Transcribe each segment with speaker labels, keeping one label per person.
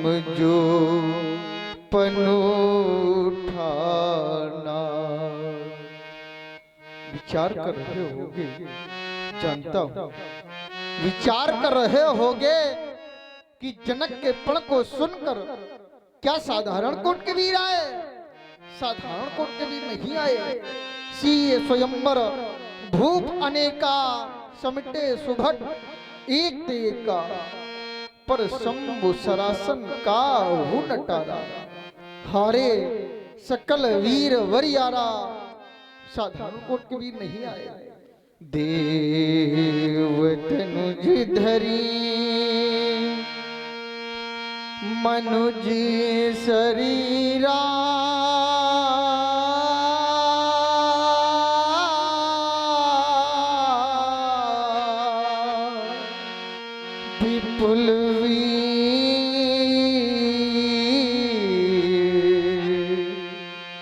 Speaker 1: समझो पनूठाना। विचार कर रहे होगे, जानता हूं विचार कर रहे होगे कि जनक के पण को सुनकर क्या साधारण कोट के वीर आए? साधारण कोट के वीर नहीं आए। सीए स्वयंवर भूप अनेका, समटे सुभट एक तेका, पर शंभु सरासन का हूँ नटारा। हारे सकल वीर वरियारा, साधारण कोट के वीर नहीं आए। देव तनुज धरी मनुज शरीरा, विपुल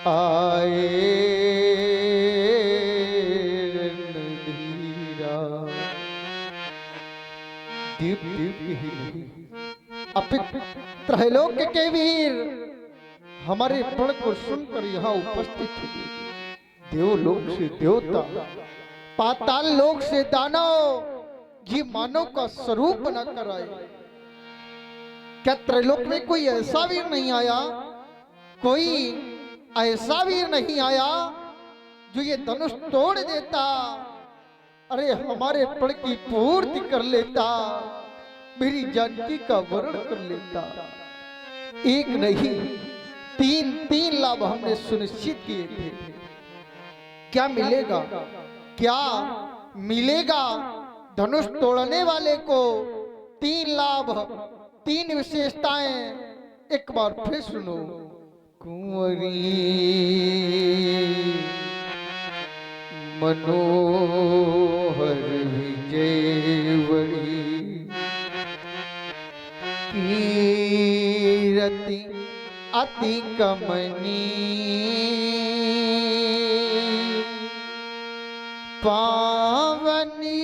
Speaker 1: आए रणधीरा। दीप दीप ही नहीं अपित त्रैलोक के वीर हमारे पण को सुनकर यहाँ उपस्थित हुए। देवलोक से देवता, पाताल लोक से दानव, ये मानव का स्वरूप न कराए। क्या त्रैलोक में कोई ऐसा वीर नहीं आया? कोई ऐसा वीर नहीं आया जो ये धनुष तोड़ देता, अरे हमारे पण की पूर्ति कर लेता, मेरी जानकी का वर्ण कर लेता। एक नहीं तीन लाभ हमने सुनिश्चित किए थे। क्या मिलेगा? क्या मिलेगा? धनुष तोड़ने वाले को 3 लाभ, 3 विशेषताएं। एक बार फिर सुनो। कुंवरी मनोहर विजयवरी, कीरति अति कमनी, पावनी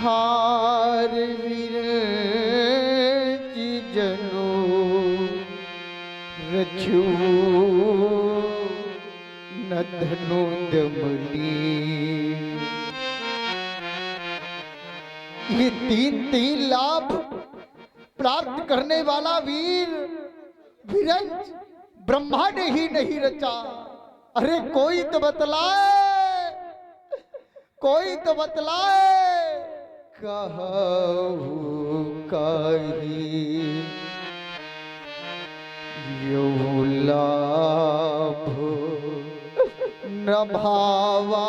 Speaker 1: हार विरज जनो रचू न धनु दमनी। ये 3 लाभ प्राप्त करने वाला वीर विरंज ब्रह्मा ने ही नहीं रचा। अरे कोई तो बतलाए, कोई तो बतलाए। कहू कही यो लाभ न भावा,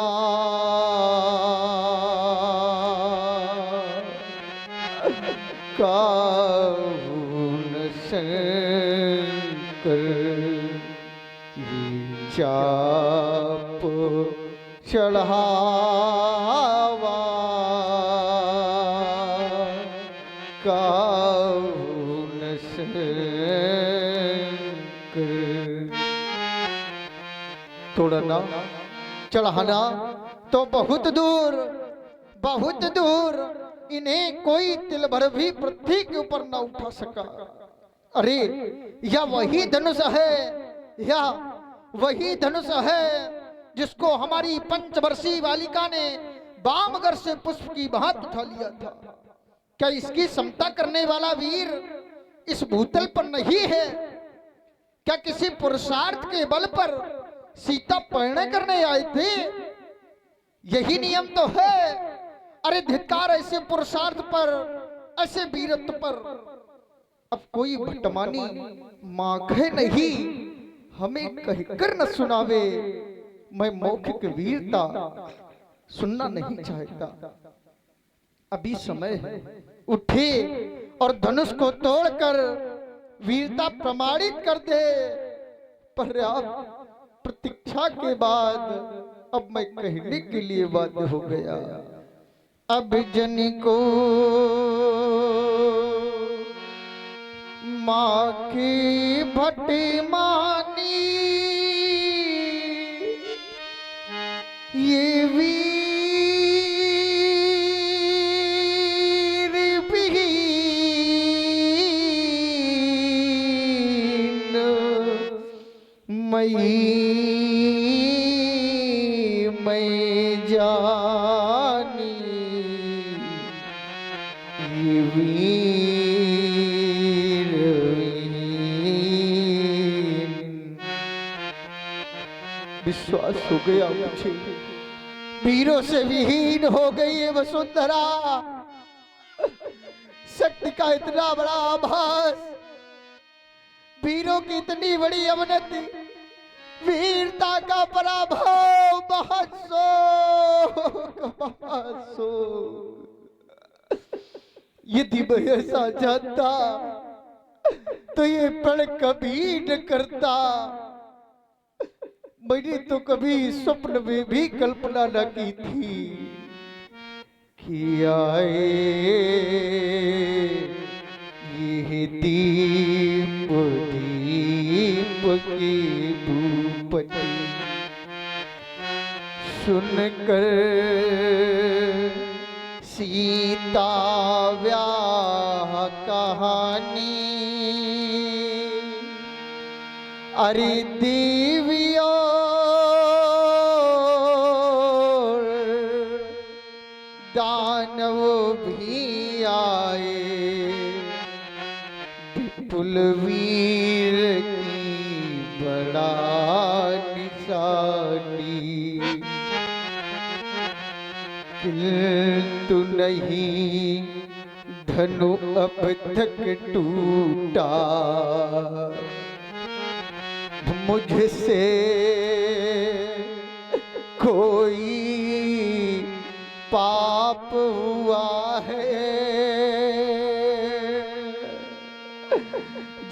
Speaker 1: काहुन शंकर चाप चढ़ावा, काहुन शंकर। तोड़ना चढ़ाना तो बहुत दूर, बहुत दूर, इन्हें कोई तिल भर भी पृथ्वी के ऊपर न उठा सका। अरे यह वही धनुष है, यह वही धनुष है जिसको हमारी पंचवर्षीय बालिका ने वामगर से पुष्प की भांति उठा लिया था। क्या इसकी समता करने वाला वीर इस भूतल पर नहीं है? क्या किसी पुरुषार्थ के बल पर सीता परिणय करने आए थे? यही नियम तो है। अरे धिक्कार ऐसे पुरुषार्थ पर, ऐसे वीरत्व पर। अब कोई भटमानी मांगे नहीं, हमें कहकर न सुनावे। मैं मौखिक वीरता सुनना नहीं चाहता। अभी समय है, उठे और धनुष को तोड़कर वीरता प्रमाणित कर दे। पर्याप्त प्रतीक्षा के बाद अब मैं कहने के लिए बाध्य हो गया। अब जन को माँ की भटमानी ये वीर बीन मैं जानी ये वीर विश्वास हो गया मुझे, वीरों से विहीन हो गई है वसुंधरा। शक्ति का इतना बड़ा आभास, वीरों की इतनी बड़ी अवनति, वीरता का पराभव, बहुत यदि मैं ऐसा जानता तो ये प्रण कभी न करता। मैंने तो कभी स्वप्न में भी कल्पना न की थी कि आए ये दीप दीप की भूपति। सुनकर सीता व्याह कहानी, अरे देवियों दानव भी आए, विपुल वीर की बड़ा निशानी। किंतु नहीं धनु अब तक टूटा, मुझसे कोई पाप हुआ है,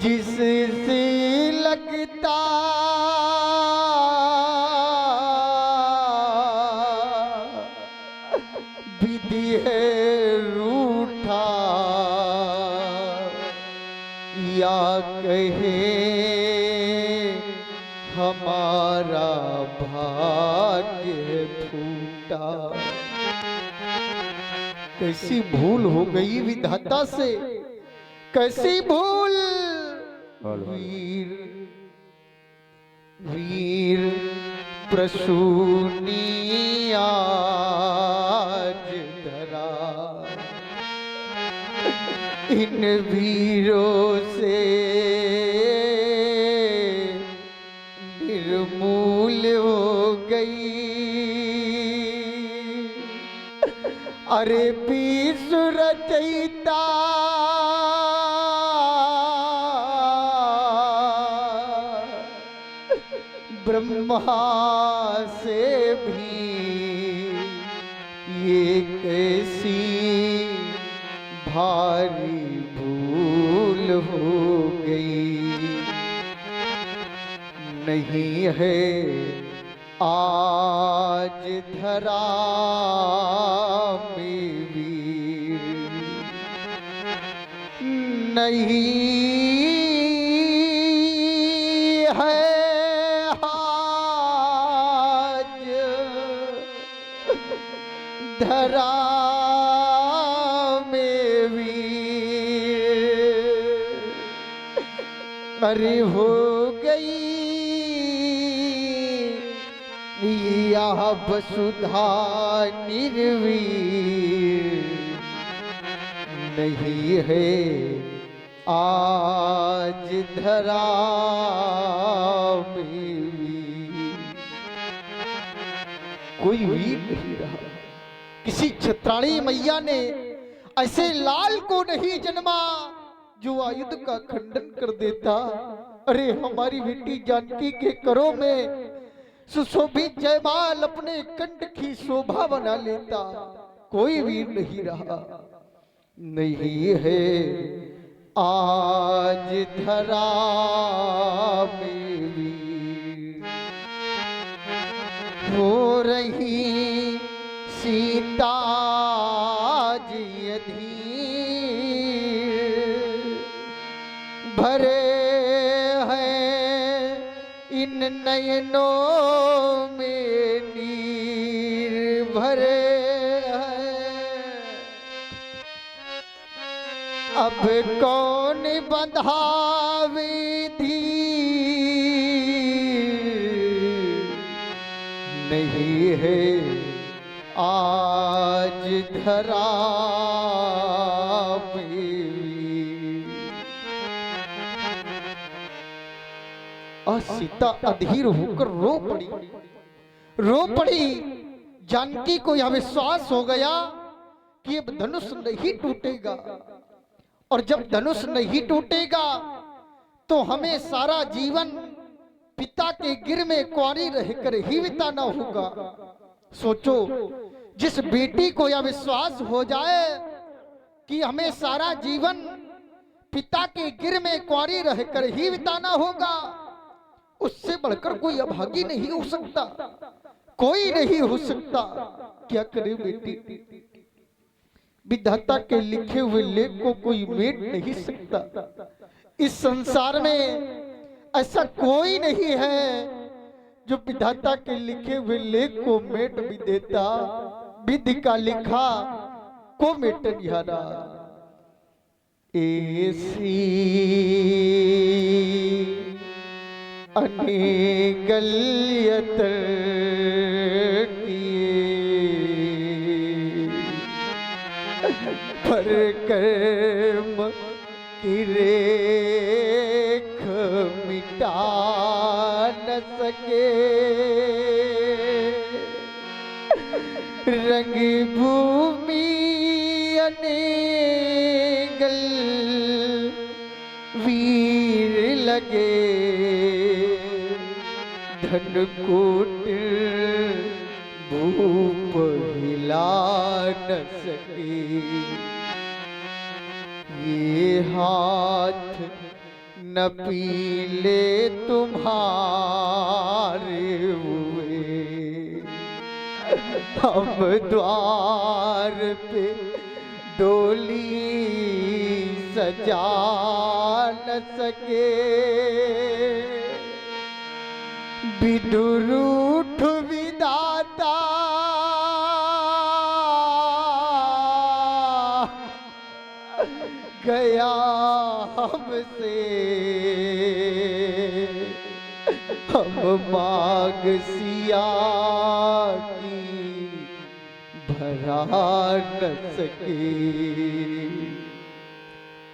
Speaker 1: जिससे लगता विधि है रूठा, या कहे हमारा भाग्य फूटा। कैसी भूल हो गई विधाता से, कैसी भूल। वीर वीर प्रसूनी आज धरा, इन वीरों से निर्मूल हो गई। अरे विश्व रचयिता ब्रह्मा से भी ये कैसी भारी भूल हो गई। नहीं है आज धरा में वीर, नहीं है आज धरा में वीर। अरे हो गई यह वसुधा निर्वीर, नहीं है आज धरा में वीर। कोई वीर नहीं रहा। किसी क्षत्राणी मैया ने ऐसे लाल को नहीं जन्मा जो आयुध का खंडन कर देता। अरे हमारी बेटी जानकी के करों में सुशोभित जयमाल अपने कंठ की शोभा बना लेता। कोई वीर नहीं रहा। नहीं है आज धरा में वीर। हो रही सीता जी अधीर, भरे हैं इन नयनों में नीर भरे हैं। अब कौन बंधावे नहीं है आज धरा और सीता अधीर होकर रो पड़ी। जानकी को यह विश्वास हो गया कि अब धनुष नहीं टूटेगा, और जब धनुष नहीं टूटेगा तो हमें सारा जीवन पिता के गिर में कुंवारी रहकर ही बिताना होगा। सोचो, जिस बेटी को यह विश्वास हो जाए कि हमें सारा जीवन पिता के गिर में कुंवारी रहकर ही बिताना होगा, उससे बढ़कर कोई अभागी नहीं हो सकता, कोई नहीं हो सकता। क्या करे बेटी, विधाता के लिखे हुए लेख को कोई मेट नहीं सकता। इस संसार में ऐसा कोई नहीं है जो विधाता के लिखे हुए लेख को मेट भी देता। विधि का लिखा को मेट निहारा। ऐसी अनेगलियत पर कर्म की रेख मिटा न सके। रंग भूमि अनेगल वीर लगे, धन कोटिर भूप हिला न सके। ये हाथ न पीले तुम्हारे हुए, हम द्वार पे डोली सजा न सके। विदुर उठ विधाता गया हमसे, हम मांग सिया की भरा न सके।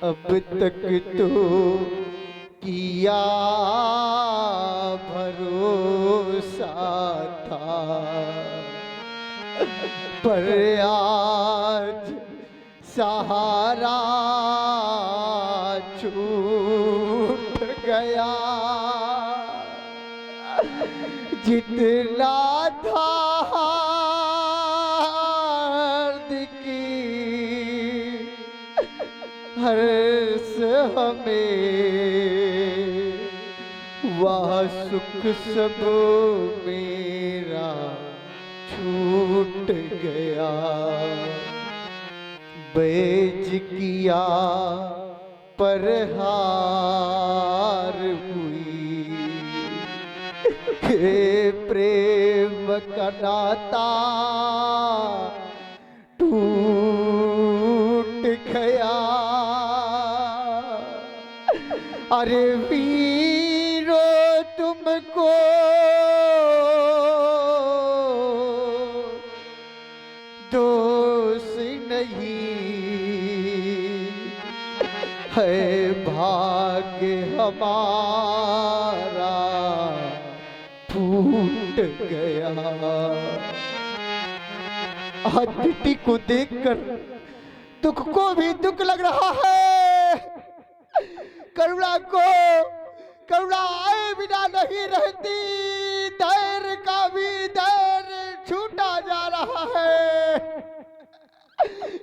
Speaker 1: अब तक तो किया भरोसा था, पर आज सहारा छूट गया। जितना था हार्दिकी हर्ष हमें, वह सुख सब मेरा छूट गया। बैज किया पर हार हुई, हे प्रेम का नाता टूट गया। अरे वीरो तुमको दोष नहीं है, भाग्य हमारा फूट गया। अदिति को देखकर दुख को भी दुख लग रहा है, करुणा को करुणा आए बिना नहीं रहती, धैर्य का भी धैर्य छूटा जा रहा है।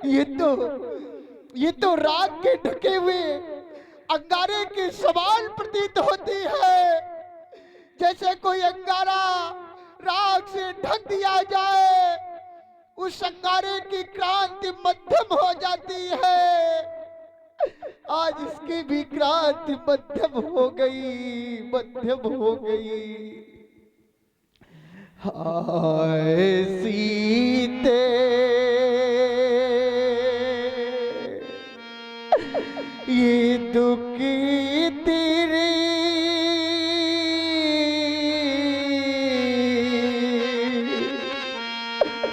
Speaker 1: ये तो राग के ढके हुए अंगारे की समान प्रतीत होती है, जैसे कोई अंगारा राग से ढक दिया जाए, उस अंगारे की क्रांति मध्यम हो जाती है। आज इसकी विक्रांत मध्यम हो गई, मध्यम हो गई। हाय सीते ये दुखी तेरे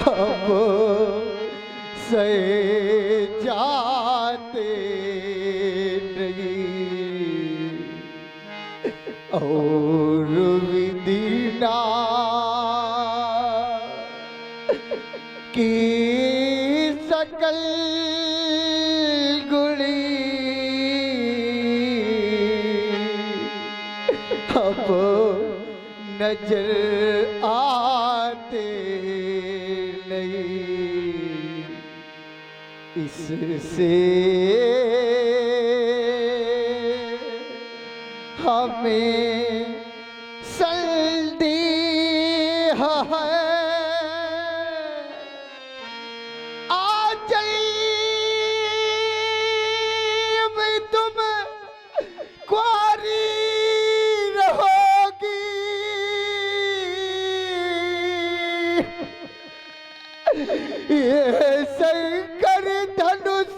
Speaker 1: अब सहे जाते नहीं और विधिना की सकल गुड़ी अब नजर आते नहीं। इससे हमें संदेह है आजल में तुम कुंवारी रहोगी। ये शंकर धनुष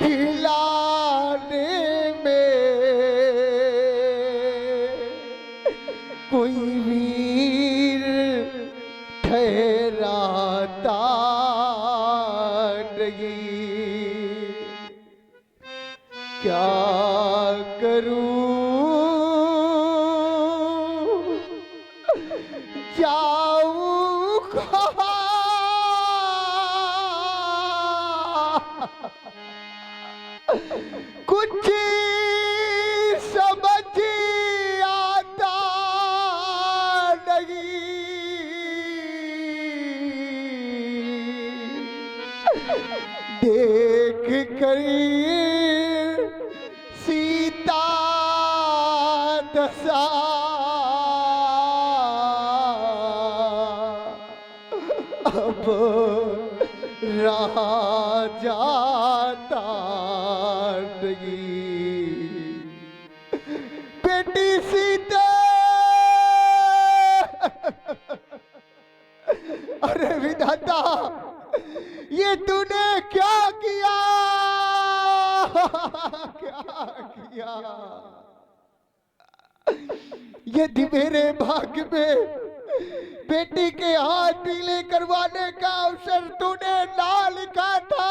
Speaker 1: हिलाने में कोई वीर ठहराता नहीं। क्या करूं जाऊं कहाँ कुछ समझ आता नहीं। देख कर सीता दशा अब रहा जाता नहीं। बेटी सीता अरे विधाता ये तूने क्या किया, क्या किया। यदि मेरे भाग्य में बेटी के हाथ पीले करवाने का अवसर तूने ना लिखा था,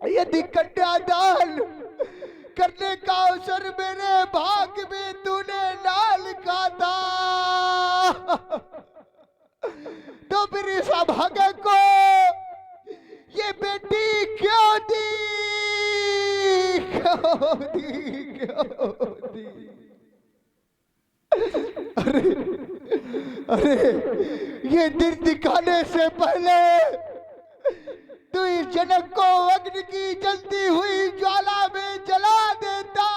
Speaker 1: यदि कन्यादान करने का अवसर मेरे भाग्य में तूने ना लिखा था, तो फिर इस अभागा को ये बेटी क्यों दी, क्यों दी, क्यों दी। अरे अरे ये दिन दिखाने से पहले तू इस जनक को अग्नि की जलती हुई ज्वाला में जला देता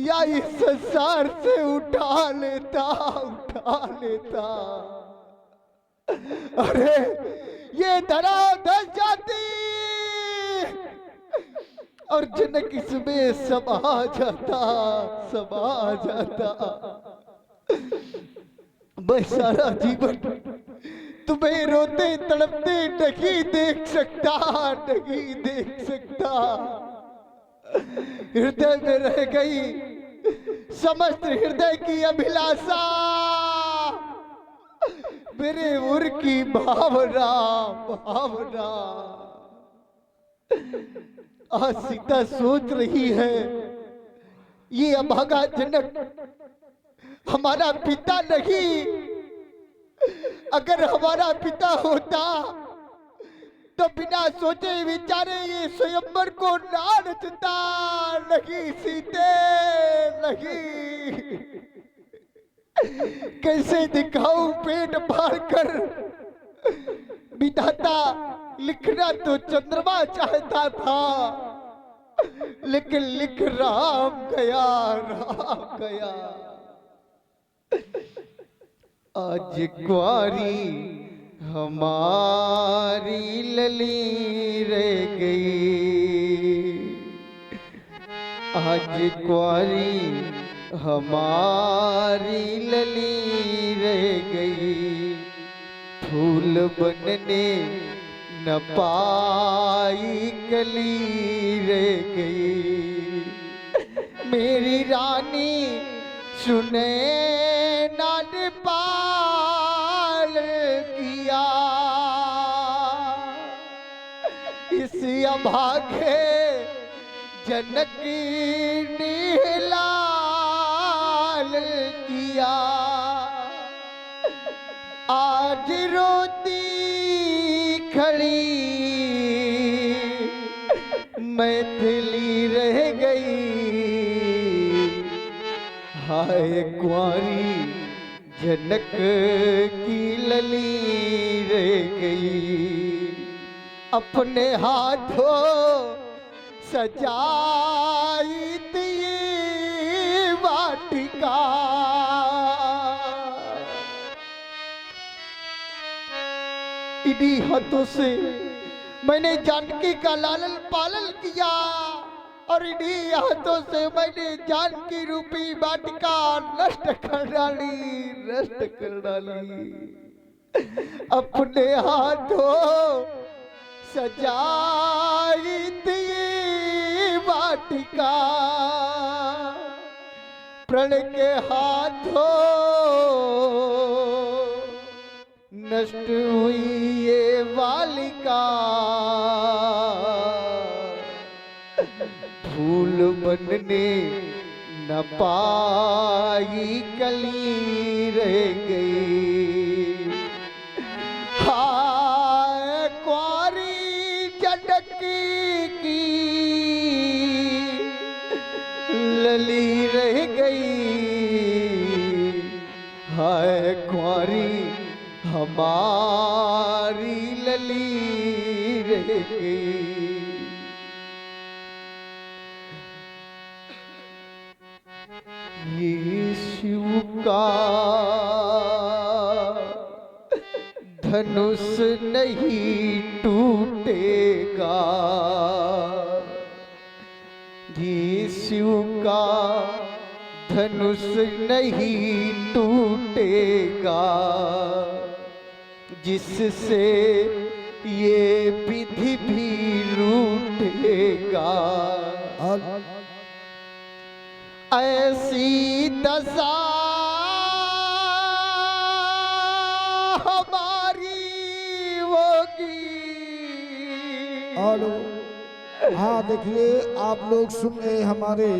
Speaker 1: या इस संसार से उठा लेता, उठा लेता। अरे ये धरा धस जाती और जनक इसमें समा जाता, समा जाता। मैं सारा जीवन तुम्हें रोते तड़पते नहीं देख सकता, नहीं देख सकता। हृदय में रह गई समस्त हृदय की अभिलाषा, मेरे उर की भावना, भावना। आज सीता सोच रही है ये अभागा जनक हमारा पिता नहीं, अगर हमारा पिता होता तो बिना सोचे विचारे ये स्वयंवर को ना रचता। नहीं सीते, नहीं। कैसे दिखाऊं पेट फाड़ कर, विधाता लिखना तो चंद्रमा चाहता था, लेकिन लिख राम गया, राम गया। आज कुआरी हमारी लली रह गई, आज कुआरी हमारी लली रह गई, फूल बनने न पाई कली रह गई। मेरी रानी सुने नान पाल किया, इस अभागे जनक ने लाल किया। आज रोती खड़ी मैथिली रह गई, हाय कुंवारी जनक की लली रह गई। अपने हाथों सजाई थी वाटिका, इन्हीं हाथों से मैंने जानकी का लालन पालन किया और इन्हीं हाथों से मैंने जानकी रूपी वाटिका नष्ट कर डाली, नष्ट कर डाली। अपने हाथों सजाई थी वाटिका, प्रण के हाथों नष्ट हुई ये बालिका। फूल बनने न पाई कली रह गई, हाय कुंवारी जनक की लली रह गई, हाय कुंवारी हमारी लली रह गई। ये शिव का धनुष नहीं टूटेगा, ये शिव का धनुष नहीं टूटेगा, जिससे ये विधि भी रूठेगा। ऐसी दशा हमारी होगी।
Speaker 2: हेलो, हाँ देखिए, आप लोग सुन रहे हमारे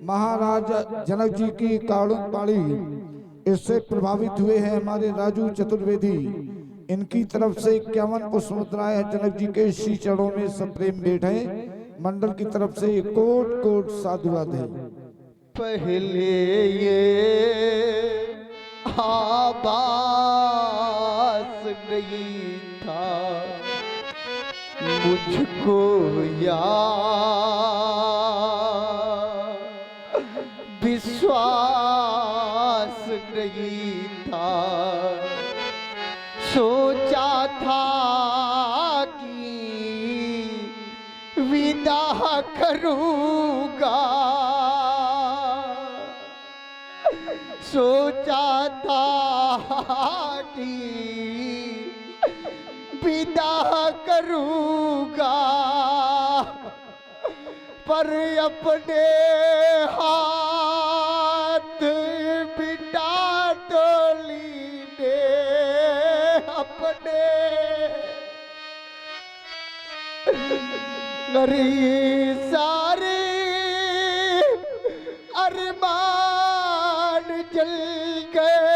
Speaker 2: महाराज जनक जी की कारुण पाली। इससे प्रभावित हुए हैं हमारे राजू चतुर्वेदी। इनकी तरफ से 51 पुष्प मुद्राएं जनक जी के श्री चरणों में सप्रेम भेंट है। मंडल की तरफ से कोट कोट साधुवाद है।
Speaker 1: पहले ये आभास नहीं था मुझको यार, विश्वास नहीं था, सोचा था कि विदा करूँगा, सोचा था कि विदा करूँगा, पर अपने हाथ बिटा डोली ने अपने। अरे ये सारे अरमान जल गए,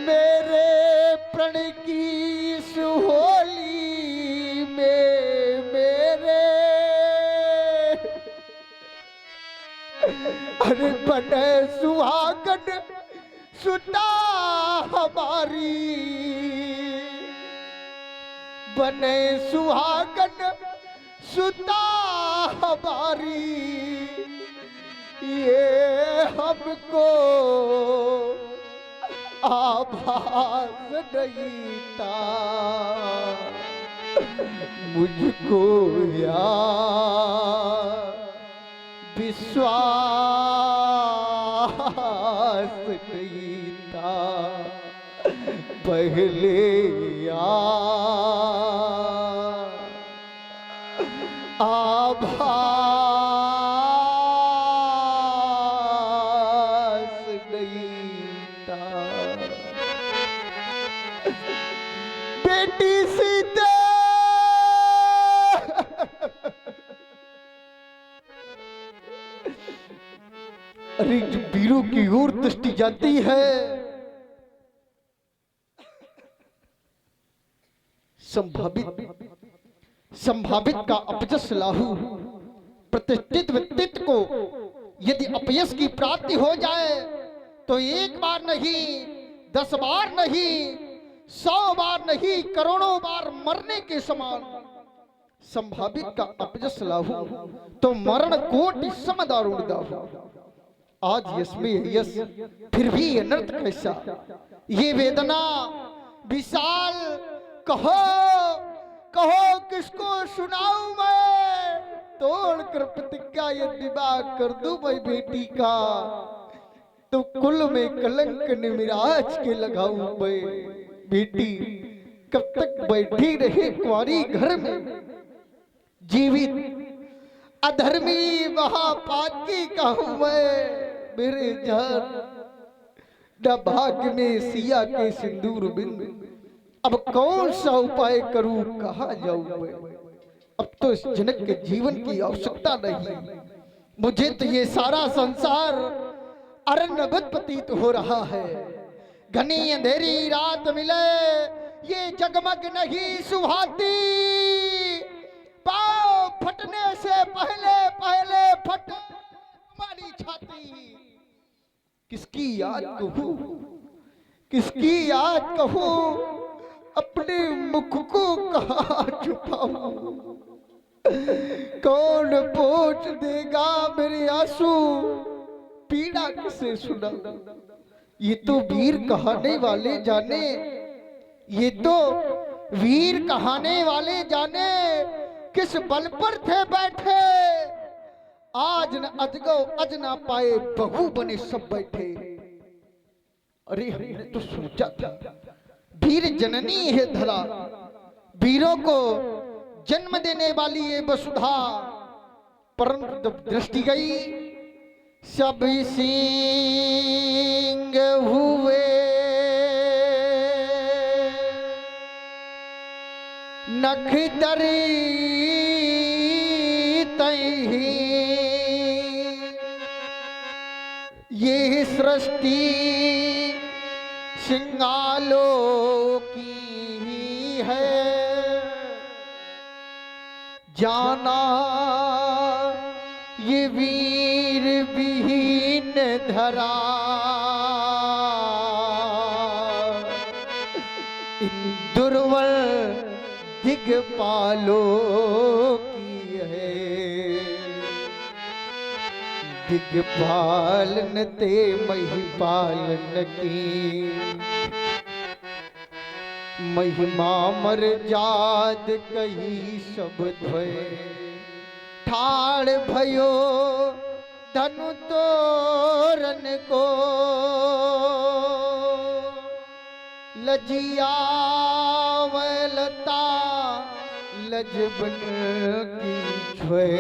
Speaker 1: मेरे प्रण की सुहोली में मेरे। अरे बने सुहागन सुता हमारी, बने सुहागन सुता हमारी, ये हमको आभास नहीं था, मुझको यार विश्वास नहीं था, पहले यार आभास नहीं था। बेटी सीता अरे जब वीरों की ओर दृष्टि जाती है, संभावित का अपजस लाहू, प्रतिष्ठित व्यक्तित्व को यदि अपयश की प्राप्ति हो जाए तो एक बार नहीं, 10 बार नहीं, 100 बार नहीं, करोड़ों बार मरने के समान। संभावित का अपजस लाहू तो मरण कोटि समदारुण दाहू। आज यश में यश, फिर भी अनर्थ कैसा, ये वेदना विशाल, कहो कहो किसको सुनाऊं मैं, तोड़कर प्रतिज्ञा यदि विवाह कर दूं मैं बेटी का, तो कुल में कलंक निमिराज के लगाऊं मैं। बेटी कब तक बैठी रहे कुंवारी घर में, जीवित अधर्मी महापातकी कहूं मैं। मेरे जान न भाग्य में सिया के सिंदूर बिंदु, अब कौन सा उपाय करूं, कहां जाऊं मैं। अब तो इस जनक के जीवन की आवश्यकता नहीं, मुझे तो ये सारा संसार अरण्यवत प्रतीत हो रहा है। घनी अंधेरी रात मिले, ये जगमग नहीं सुहाती, पाँव फटने से पहले पहले फट हमारी छाती। किसकी याद कहूं, किसकी याद कहूं, अपने मुख को कहां छुपाऊं, कौन पोंछ देगा मेरे आंसू, पीड़ा किसे सुना। ये तो वीर कहाने वाले जाने, ये तो वीर कहाने वाले जाने, किस बल पर थे बैठे, आज न अजगो अज ना पाए, बहू बने सब बैठे। अरे हमने तो सोचा था वीर जननी है धरा, वीरों को जन्म देने वाली ये वसुधा, परंतु जब दृष्टि गई सब सिंह हुए, नख दरी तही, ये सृष्टि सिंगालों की है, जाना ये वीर विहीन धरा, इन दुर्बल दिग्पालों की है, दिग्पालन ते महिपालन की, महिमा मर जाद कही सब ध्वय, ठाड़ भयो धनु तोरन को, लजियावलता लजबन की छुए,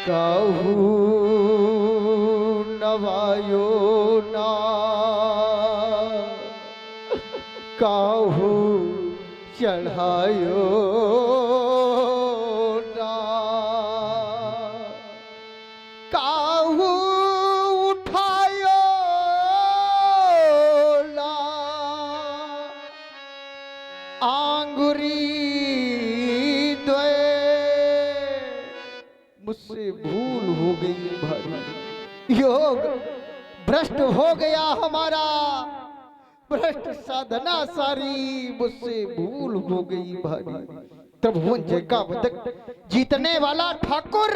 Speaker 1: कहू नवायो ना, कहू चढ़ायो ना, कहू उठायो ना, आंगुरी द्वे, मुझसे भूल हो गई भारी, योग भ्रष्ट हो गया हमारा, भ्रष्ट साधना सारी मुझसे भूल हो गई भारी। त्रिभुवन जय का वदक जीतने वाला ठाकुर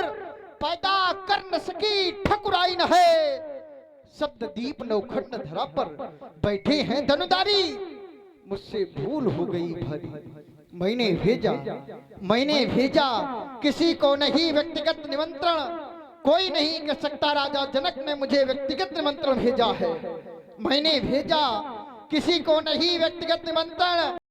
Speaker 1: पैदा कर न सकी ठकुराई न है। शब्द दीप नौखंड धरा पर बैठे हैं धनुधारी। मुझसे भूल हो गई भारी, मैंने भेजा किसी को नहीं व्यक्तिगत निमंत्रण। कोई नहीं कह सकता राजा जनक ने मुझे व्यक्तिगत निमंत्रण भेजा है। मैंने भेजा किसी को नहीं व्यक्तिगत निमंत्रण।